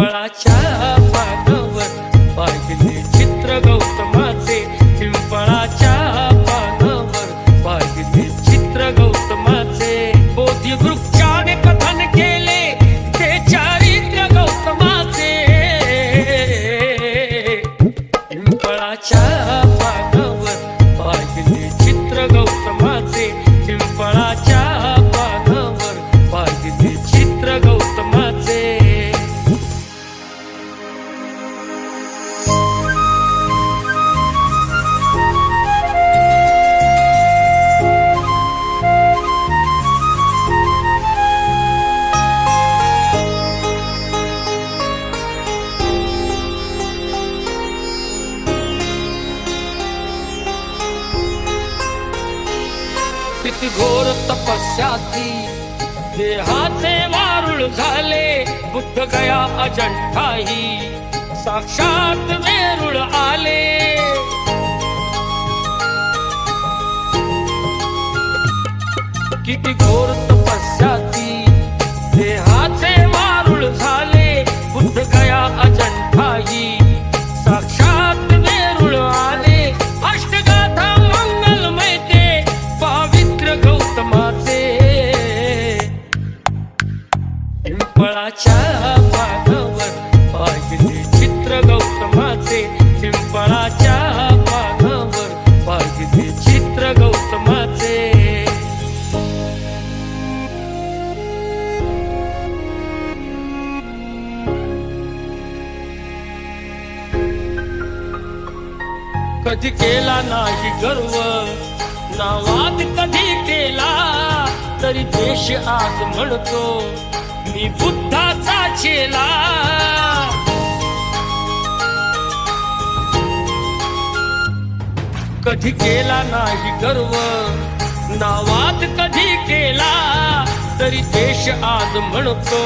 पिंपळाच्या पानावर पाहिले चित्र गौतमाचे, पिंपळाच्या पानावर पाहिले चित्र गौतमाचे. बोधी वृक्षाने कथन केले ते चारित्र्य गौतमाचे. पिंपळाच्या पानावर पाहिले चित्र गौतमाचे, पिंपळाच्या पानावर पाहिले चित्र गौतमाचे. किती घोर तपस्याती देहाचे वारुळ झाले, बुद्ध गया अजंठाही साक्षात वेरूळ आले. किती घोर तपस्याती देहाचे वारुळ झाले, बुद्ध गया अजंठाही साक्षात वेरूळ आले. अष्टगाथा मंगलमय ते पावित्र्य गौतमाचे. पिंपळाच्या पानावर पाहिले चित्र गौतमाचे, पिंपळाच्या पानावर पाहिले चित्र गौतमाचे. कधी केला नाही गर्व ना वाद कधी केला, तरी देश आज म्हणतो मी बुद्धाचा चेला. कधी केला नाही गर्व ना वाद कधी केला, तरी देश आज म्हणतो